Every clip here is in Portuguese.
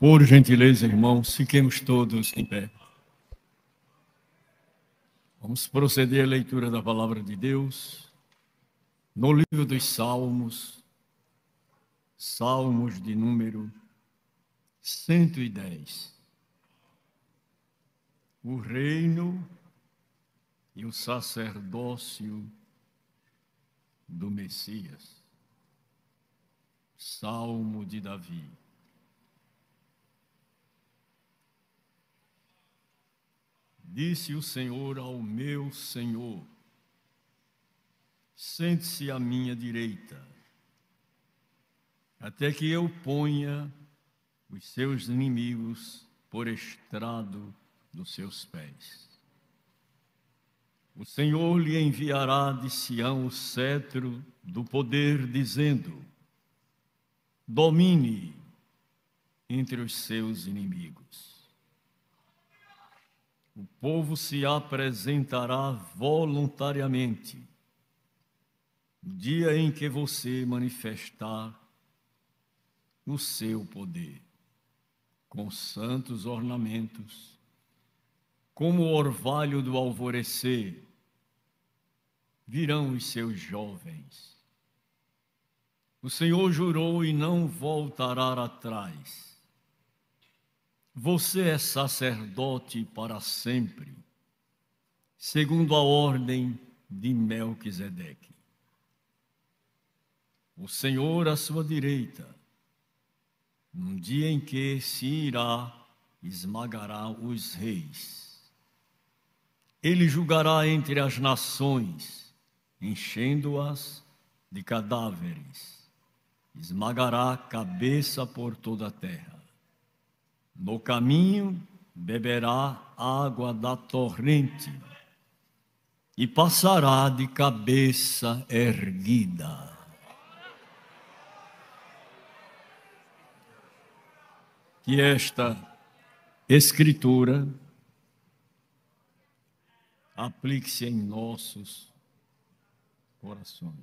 Por gentileza, irmãos, fiquemos todos em pé. Vamos proceder à leitura da palavra de Deus no livro dos Salmos, Salmos de número 110. O reino e o sacerdócio do Messias. Salmo de Davi. Disse o Senhor ao meu Senhor: sente-se à minha direita, até que eu ponha os seus inimigos por estrado dos seus pés. O Senhor lhe enviará de Sião o cetro do poder, dizendo: domine entre os seus inimigos. O povo se apresentará voluntariamente no dia em que você manifestar o seu poder, com santos ornamentos, como o orvalho do alvorecer, virão os seus jovens. O Senhor jurou e não voltará atrás. Você é sacerdote para sempre, segundo a ordem de Melquisedeque. O Senhor à sua direita, num dia em que se irá, esmagará os reis. Ele julgará entre as nações, enchendo-as de cadáveres. Esmagará a cabeça por toda a terra. No caminho beberá água da torrente e passará de cabeça erguida. Que esta Escritura aplique-se em nossos corações.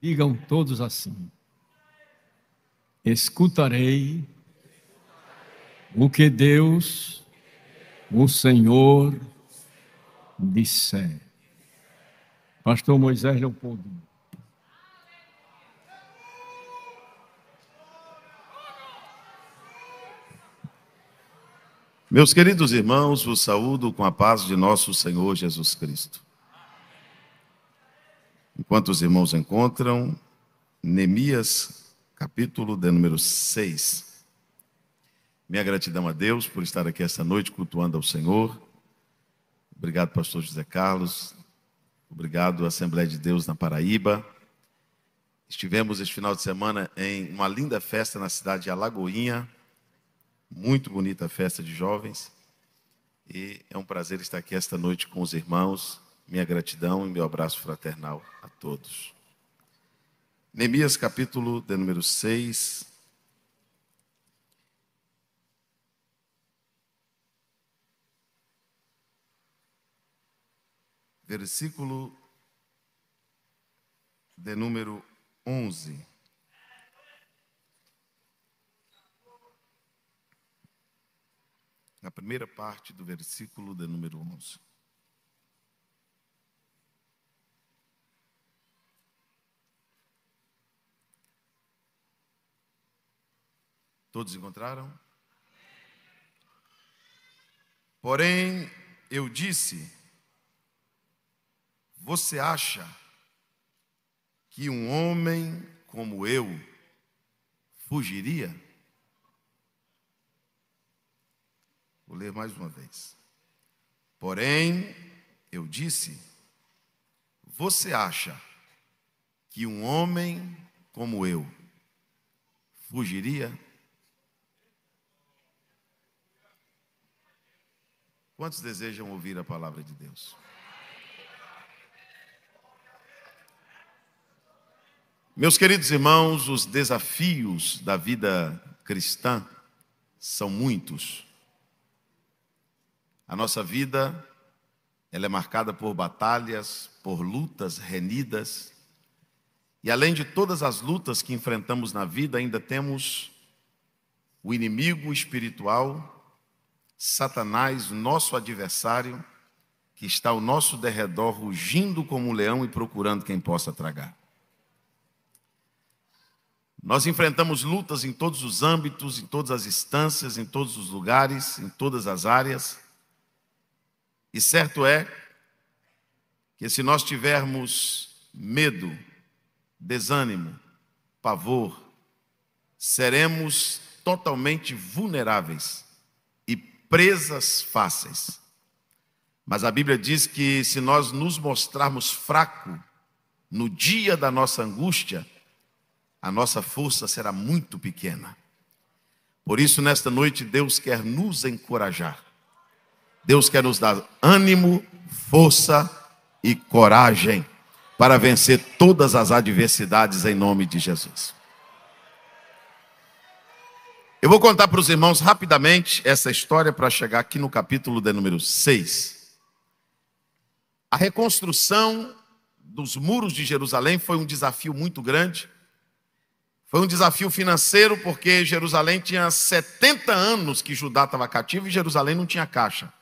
Digam todos assim: escutarei o que Deus, o Senhor, disser. Pastor Moisés Leopoldo. Meus queridos irmãos, vos saúdo com a paz de nosso Senhor Jesus Cristo. Enquanto os irmãos encontram, Neemias, capítulo de número 6. Minha gratidão a Deus por estar aqui esta noite cultuando ao Senhor. Obrigado, pastor José Carlos. Obrigado, Assembleia de Deus na Paraíba. Estivemos este final de semana em uma linda festa na cidade de Alagoinha. Muito bonita festa de jovens. E é um prazer estar aqui esta noite com os irmãos. Minha gratidão e meu abraço fraternal a todos. Neemias, capítulo de número 6. Versículo de número 11. Na primeira parte do versículo de número 11. Todos encontraram? Porém, eu disse: você acha que um homem como eu fugiria? Vou ler mais uma vez. Porém, eu disse: você acha que um homem como eu fugiria? Quantos desejam ouvir a palavra de Deus? Meus queridos irmãos, os desafios da vida cristã são muitos. A nossa vida, ela é marcada por batalhas, por lutas renidas. E além de todas as lutas que enfrentamos na vida, ainda temos o inimigo espiritual, Satanás, nosso adversário, que está ao nosso derredor, rugindo como um leão e procurando quem possa tragar. Nós enfrentamos lutas em todos os âmbitos, em todas as instâncias, em todos os lugares, em todas as áreas. E certo é que se nós tivermos medo, desânimo, pavor, seremos totalmente vulneráveis e presas fáceis. Mas a Bíblia diz que se nós nos mostrarmos fracos no dia da nossa angústia, a nossa força será muito pequena. Por isso, nesta noite, Deus quer nos encorajar. Deus quer nos dar ânimo, força e coragem para vencer todas as adversidades em nome de Jesus. Eu vou contar para os irmãos rapidamente essa história para chegar aqui no capítulo de número 6. A reconstrução dos muros de Jerusalém foi um desafio muito grande. Foi um desafio financeiro porque Jerusalém tinha 70 anos que Judá estava cativo e Jerusalém não tinha caixa.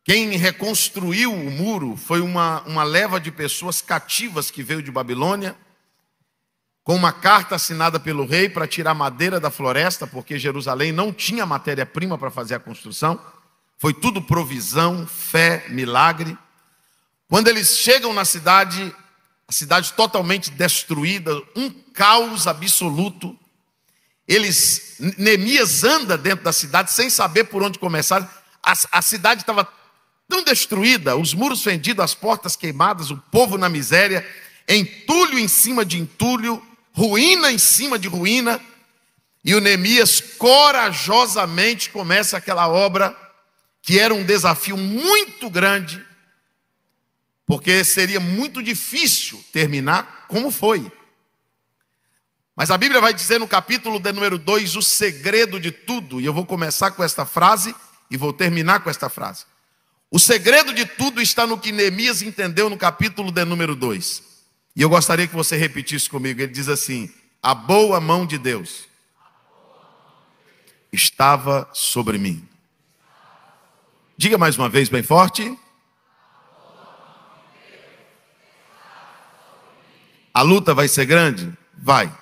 Quem reconstruiu o muro foi uma leva de pessoas cativas que veio de Babilônia, com uma carta assinada pelo rei para tirar madeira da floresta, porque Jerusalém não tinha matéria-prima para fazer a construção. Foi tudo provisão, fé, milagre. Quando eles chegam na cidade, a cidade totalmente destruída, um caos absoluto. Neemias anda dentro da cidade sem saber por onde começar. A cidade estava tão destruída, os muros fendidos, as portas queimadas, o povo na miséria, entulho em cima de entulho, ruína em cima de ruína. E o Neemias corajosamente começa aquela obra, que era um desafio muito grande, porque seria muito difícil terminar como foi. Mas a Bíblia vai dizer no capítulo de número 2 o segredo de tudo, e eu vou começar com esta frase e vou terminar com esta frase. O segredo de tudo está no que Neemias entendeu no capítulo de número 2. E eu gostaria que você repetisse comigo. Ele diz assim: a boa mão de Deus estava sobre mim. Diga mais uma vez bem forte. A luta vai ser grande? Vai.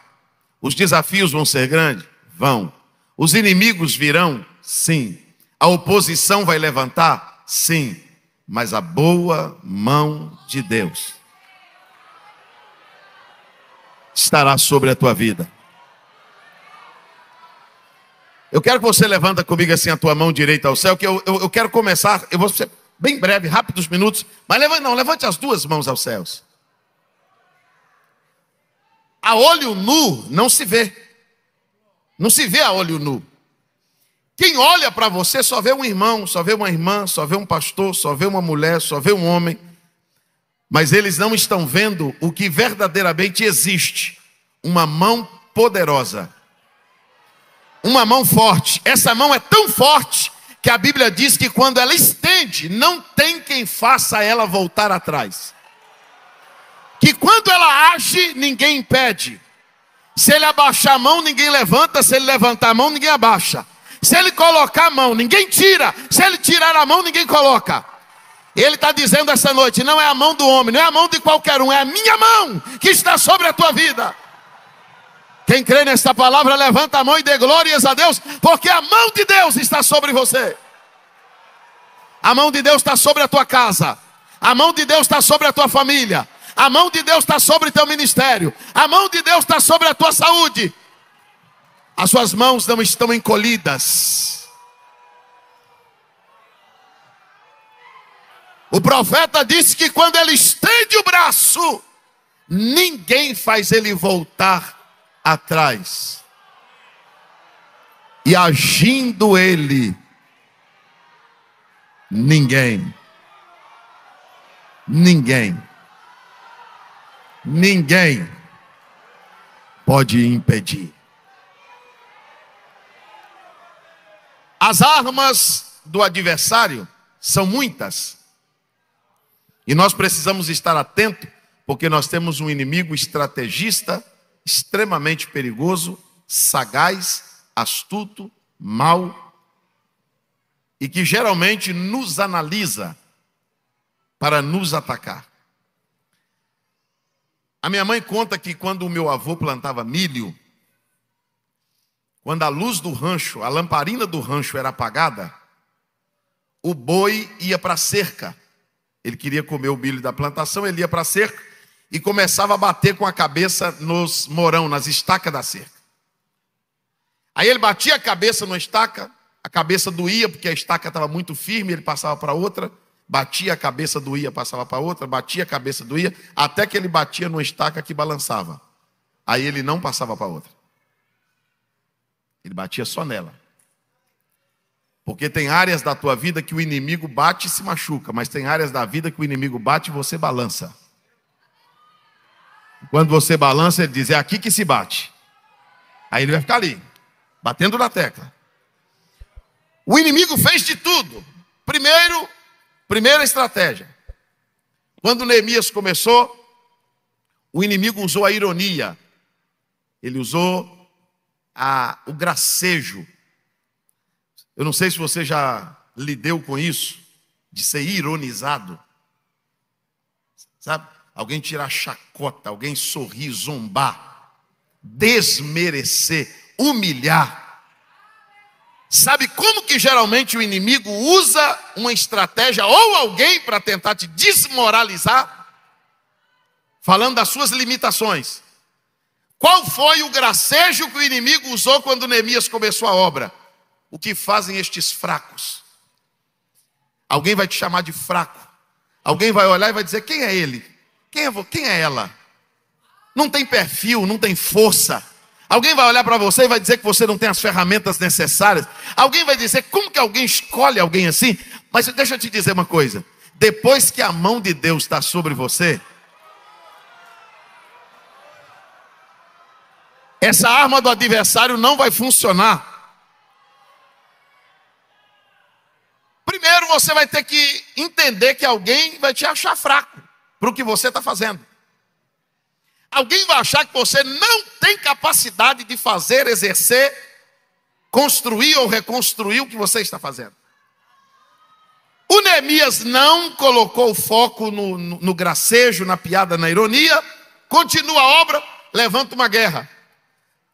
Os desafios vão ser grandes? Vão. Os inimigos virão? Sim. A oposição vai levantar? Sim. Mas a boa mão de Deus estará sobre a tua vida. Eu quero que você levanta comigo assim a tua mão direita ao céu, que eu quero começar, eu vou ser bem breve, rápidos minutos, mas levante as duas mãos aos céus. A olho nu não se vê. Não se vê a olho nu. Quem olha para você só vê um irmão, só vê uma irmã, só vê um pastor, só vê uma mulher, só vê um homem. Mas eles não estão vendo o que verdadeiramente existe. Uma mão poderosa. Uma mão forte. Essa mão é tão forte que a Bíblia diz que quando ela estende, não tem quem faça ela voltar atrás. Que quando ela age, ninguém impede. Se ele abaixar a mão, ninguém levanta. Se ele levantar a mão, ninguém abaixa. Se ele colocar a mão, ninguém tira. Se ele tirar a mão, ninguém coloca. Ele está dizendo essa noite, não é a mão do homem, não é a mão de qualquer um, é a minha mão que está sobre a tua vida. Quem crê nesta palavra, levanta a mão e dê glórias a Deus, porque a mão de Deus está sobre você. A mão de Deus está sobre a tua casa. A mão de Deus está sobre a tua família. A mão de Deus está sobre o teu ministério. A mão de Deus está sobre a tua saúde. As suas mãos não estão encolhidas. O profeta disse que quando ele estende o braço, ninguém faz ele voltar atrás. E agindo ele, ninguém pode impedir. As armas do adversário são muitas. E nós precisamos estar atentos, porque nós temos um inimigo estrategista, extremamente perigoso, sagaz astuto, mau e que geralmente nos analisa para nos atacar. A minha mãe conta que quando o meu avô plantava milho, quando a luz do rancho, a lamparina do rancho era apagada, o boi ia para a cerca. Ele queria comer o milho da plantação, ele ia para a cerca e começava a bater com a cabeça nos morão, nas estacas da cerca. Aí ele batia a cabeça numa estaca, a cabeça doía porque a estaca estava muito firme, ele passava para outra, batia a cabeça, doía, passava para outra, batia a cabeça, doía, até que ele batia numa estaca que balançava. Aí ele não passava para outra. Ele batia só nela. Porque tem áreas da tua vida que o inimigo bate e se machuca, mas tem áreas da vida que o inimigo bate e você balança. Quando você balança, ele diz, é aqui que se bate. Aí ele vai ficar ali, batendo na tecla. O inimigo fez de tudo. Primeira estratégia. Quando Neemias começou, o inimigo usou a ironia. Ele usou o gracejo. Eu não sei se você já lidou com isso, de ser ironizado. Sabe? Alguém tirar chacota, alguém sorrir, zombar, desmerecer, humilhar. Sabe como que geralmente o inimigo usa uma estratégia ou alguém para tentar te desmoralizar? Falando das suas limitações. Qual foi o gracejo que o inimigo usou quando Neemias começou a obra? O que fazem estes fracos? Alguém vai te chamar de fraco. Alguém vai olhar e vai dizer, quem é ele? Quem é ela? Não tem perfil, não tem força. Alguém vai olhar para você e vai dizer que você não tem as ferramentas necessárias. Alguém vai dizer, como que alguém escolhe alguém assim? Mas deixa eu te dizer uma coisa. Depois que a mão de Deus está sobre você, essa arma do adversário não vai funcionar. Primeiro você vai ter que entender que alguém vai te achar fraco para o que você está fazendo. Alguém vai achar que você não tem capacidade de fazer, exercer, construir ou reconstruir o que você está fazendo. O Neemias não colocou o foco no gracejo, na piada, na ironia. Continua a obra, levanta uma guerra.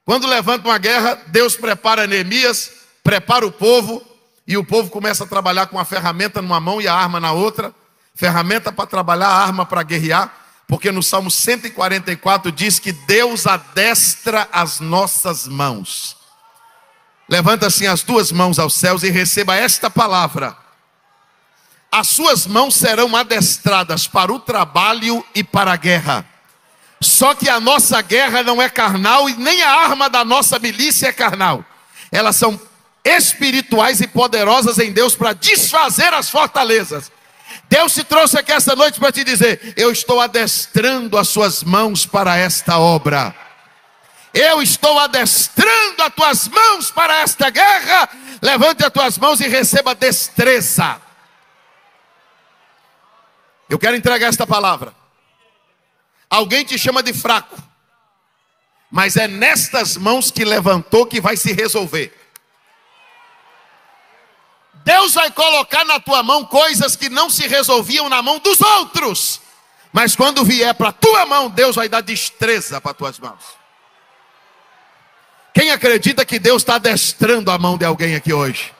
Quando levanta uma guerra, Deus prepara Neemias, prepara o povo, e o povo começa a trabalhar com a ferramenta numa mão e a arma na outra. Ferramenta para trabalhar, arma para guerrear. Porque no Salmo 144 diz que Deus adestra as nossas mãos. Levanta assim as duas mãos aos céus e receba esta palavra. As suas mãos serão adestradas para o trabalho e para a guerra. Só que a nossa guerra não é carnal e nem a arma da nossa milícia é carnal. Elas são espirituais e poderosas em Deus para desfazer as fortalezas. Deus te trouxe aqui esta noite para te dizer, eu estou adestrando as suas mãos para esta obra. Eu estou adestrando as tuas mãos para esta guerra. Levante as tuas mãos e receba destreza. Eu quero entregar esta palavra. Alguém te chama de fraco, mas é nestas mãos que levantou que vai se resolver. Deus vai colocar na tua mão coisas que não se resolviam na mão dos outros. Mas quando vier para a tua mão, Deus vai dar destreza para as tuas mãos. Quem acredita que Deus está adestrando a mão de alguém aqui hoje?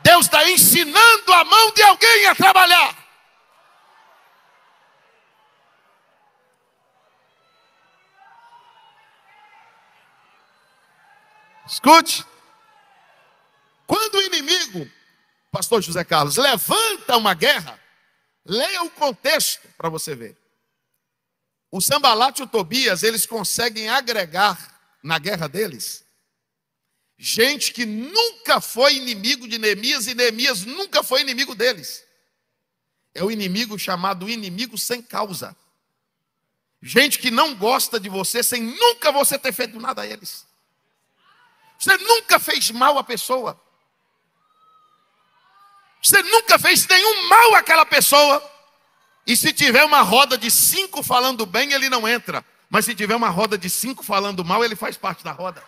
Deus está ensinando a mão de alguém a trabalhar. Escute. Quando o inimigo, pastor José Carlos, levanta uma guerra, leia o contexto para você ver. O Sanbalat e o Tobias, eles conseguem agregar na guerra deles gente que nunca foi inimigo de Neemias e Neemias nunca foi inimigo deles. É o inimigo chamado inimigo sem causa. Gente que não gosta de você sem nunca você ter feito nada a eles. Você nunca fez mal à pessoa. Você nunca fez nenhum mal àquela pessoa. E se tiver uma roda de 5 falando bem, ele não entra. Mas se tiver uma roda de 5 falando mal, ele faz parte da roda.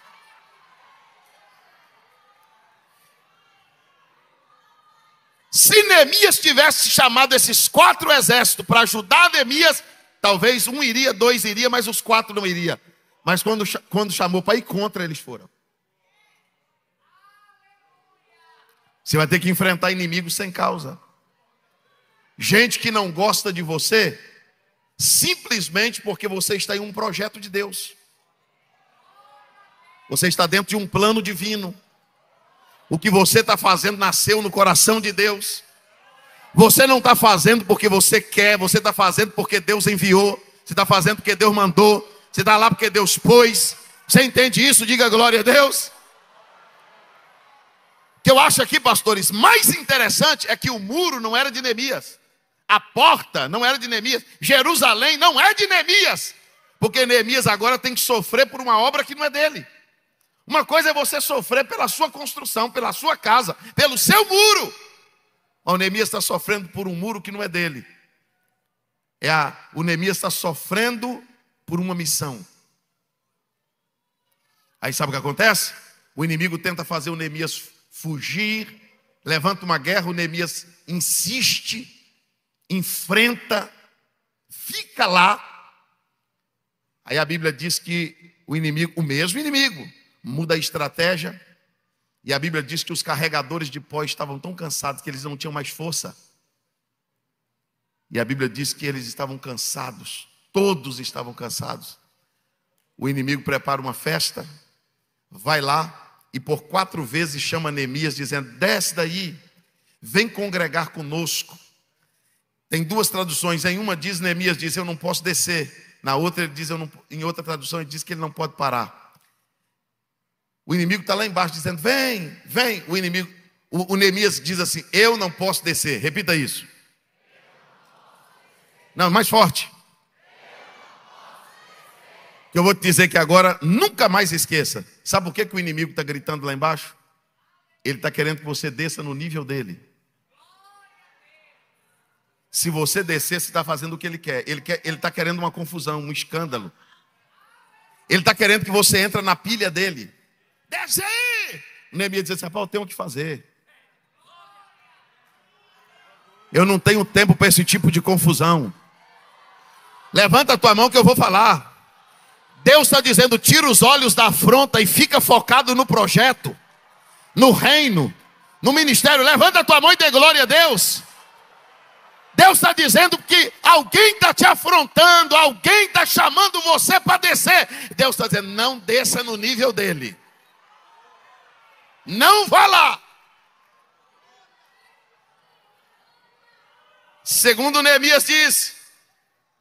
Se Neemias tivesse chamado esses 4 exércitos para ajudar Neemias, talvez um iria, 2 iria, mas os 4 não iria. Mas quando chamou para ir contra, eles foram. Você vai ter que enfrentar inimigos sem causa. Gente que não gosta de você, simplesmente porque você está em um projeto de Deus. Você está dentro de um plano divino. O que você está fazendo nasceu no coração de Deus. Você não está fazendo porque você quer, você está fazendo porque Deus enviou. Você está fazendo porque Deus mandou. Você está lá porque Deus pôs. Você entende isso? Diga glória a Deus. O que eu acho aqui, pastores, mais interessante é que o muro não era de Neemias. A porta não era de Neemias. Jerusalém não é de Neemias. Porque Neemias agora tem que sofrer por uma obra que não é dele. Uma coisa é você sofrer pela sua construção, pela sua casa, pelo seu muro. O Neemias está sofrendo por um muro que não é dele. O Neemias está sofrendo por uma missão. Aí sabe o que acontece? O inimigo tenta fazer o Neemias fugir, levanta uma guerra, o Neemias insiste, enfrenta, fica lá. Aí a Bíblia diz que o inimigo, o mesmo inimigo, muda a estratégia. E a Bíblia diz que os carregadores de pó estavam tão cansados que eles não tinham mais força. E a Bíblia diz que eles estavam cansados. Todos estavam cansados. O inimigo prepara uma festa, vai lá e por 4 vezes chama Neemias dizendo: desce daí, vem congregar conosco. Tem 2 traduções. Em uma diz, Neemias diz: eu não posso descer. Na outra ele diz, em outra tradução ele diz que ele não pode parar. O inimigo está lá embaixo dizendo: vem, vem. O Neemias diz assim: eu não posso descer. Repita isso. Não, mais forte. Eu vou te dizer que agora nunca mais esqueça. Sabe por que o inimigo está gritando lá embaixo? Ele está querendo que você desça no nível dele. Se você descer, você está fazendo o que ele quer. Ele está querendo uma confusão, um escândalo. Ele está querendo que você entre na pilha dele. Desce aí! O Neemias diz assim: eu tenho o que fazer. Eu não tenho tempo para esse tipo de confusão. Levanta a tua mão que eu vou falar. Deus está dizendo: tira os olhos da afronta e fica focado no projeto, no reino, no ministério. Levanta a tua mão e dê glória a Deus. Deus está dizendo que alguém está te afrontando, alguém está chamando você para descer. Deus está dizendo: não desça no nível dele. Não vá lá. Segundo Neemias diz: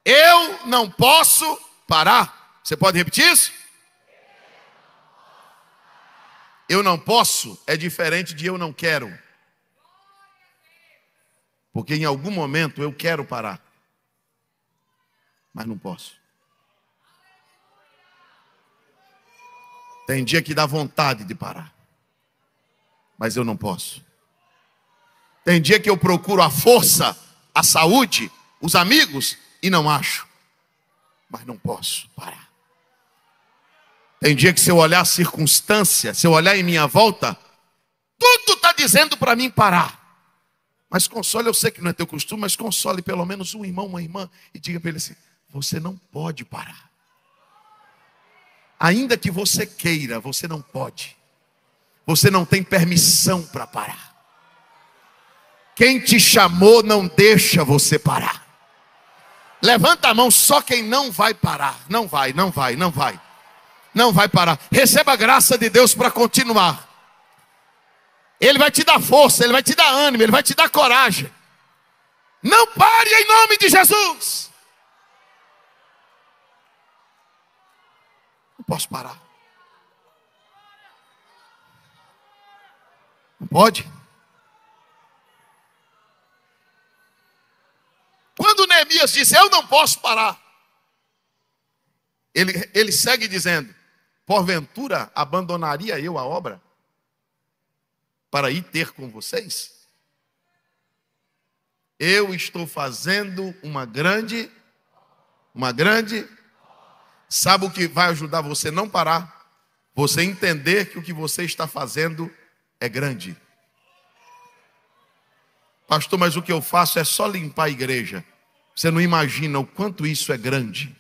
eu não posso parar. Você pode repetir isso? Eu não posso é diferente de eu não quero. Porque em algum momento eu quero parar, mas não posso. Tem dia que dá vontade de parar, mas eu não posso. Tem dia que eu procuro a força, a saúde, os amigos e não acho, mas não posso parar. Tem dia que se eu olhar a circunstância, se eu olhar em minha volta, tudo está dizendo para mim parar. Mas console, eu sei que não é teu costume, mas console pelo menos um irmão, uma irmã, e diga para ele assim: você não pode parar. Ainda que você queira, você não pode. Você não tem permissão para parar. Quem te chamou não deixa você parar. Levanta a mão só quem não vai parar. Não vai, não vai, não vai. Não vai parar. Receba a graça de Deus para continuar. Ele vai te dar força, ele vai te dar ânimo, ele vai te dar coragem. Não pare em nome de Jesus. Não posso parar. Não pode? Quando Neemias disse: eu não posso parar, ele segue dizendo: porventura abandonaria eu a obra para ir ter com vocês? Eu estou fazendo uma grande. Sabe o que vai ajudar você a não parar? Você entender que o que você está fazendo é grande. Pastor, mas o que eu faço é só limpar a igreja. Você não imagina o quanto isso é grande.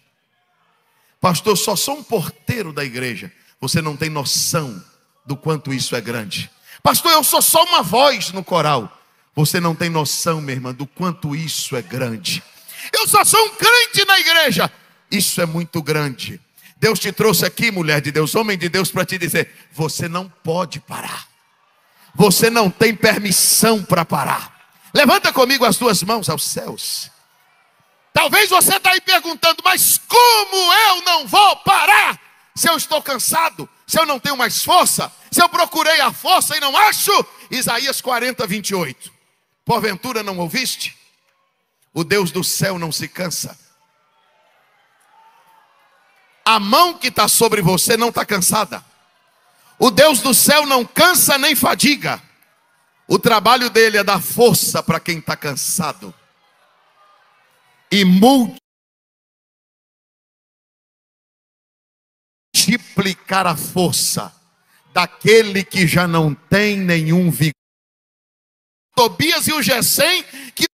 Pastor, eu só sou um porteiro da igreja. Você não tem noção do quanto isso é grande. Pastor, eu sou só uma voz no coral. Você não tem noção, minha irmã, do quanto isso é grande. Eu só sou um crente na igreja. Isso é muito grande. Deus te trouxe aqui, mulher de Deus, homem de Deus, para te dizer: você não pode parar. Você não tem permissão para parar. Levanta comigo as duas mãos aos céus. Talvez você está aí perguntando: mas como eu não vou parar? Se eu estou cansado, se eu não tenho mais força, se eu procurei a força e não acho. Isaías 40, 28. Porventura não ouviste? O Deus do céu não se cansa. A mão que está sobre você não está cansada. O Deus do céu não cansa nem fadiga. O trabalho dele é dar força para quem está cansado. E multiplicar a força daquele que já não tem nenhum vigor. Tobias e o Gesem, que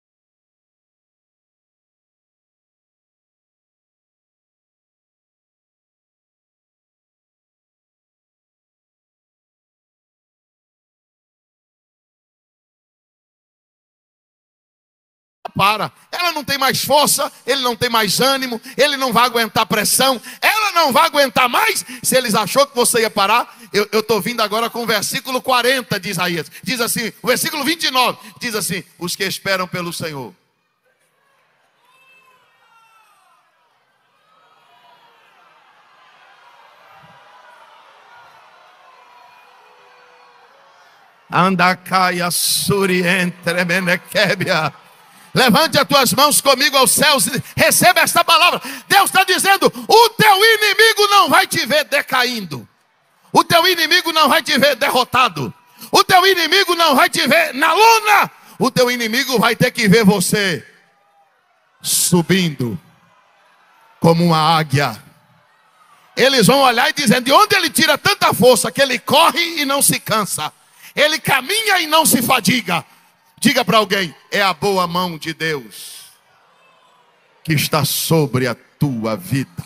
para, ela não tem mais força, ele não tem mais ânimo, ele não vai aguentar pressão, ela não vai aguentar mais. Se eles achou que você ia parar, eu estou vindo agora com o versículo 40 de Isaías, diz assim, o versículo 29, diz assim: os que esperam pelo Senhor. Andacaia surientre menequebia. Levante as tuas mãos comigo aos céus e receba esta palavra. Deus está dizendo: o teu inimigo não vai te ver decaindo. O teu inimigo não vai te ver derrotado. O teu inimigo não vai te ver na lona. O teu inimigo vai ter que ver você subindo como uma águia. Eles vão olhar e dizer: de onde ele tira tanta força que ele corre e não se cansa, ele caminha e não se fadiga. Diga para alguém: é a boa mão de Deus que está sobre a tua vida.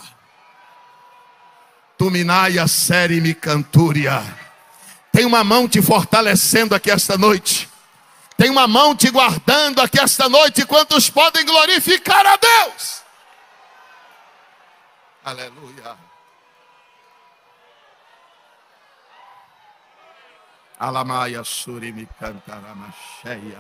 Tuminaia serimi cantúria. Tem uma mão te fortalecendo aqui esta noite. Tem uma mão te guardando aqui esta noite. Quantos podem glorificar a Deus? Aleluia. Alamaia surimi cantarama cheia.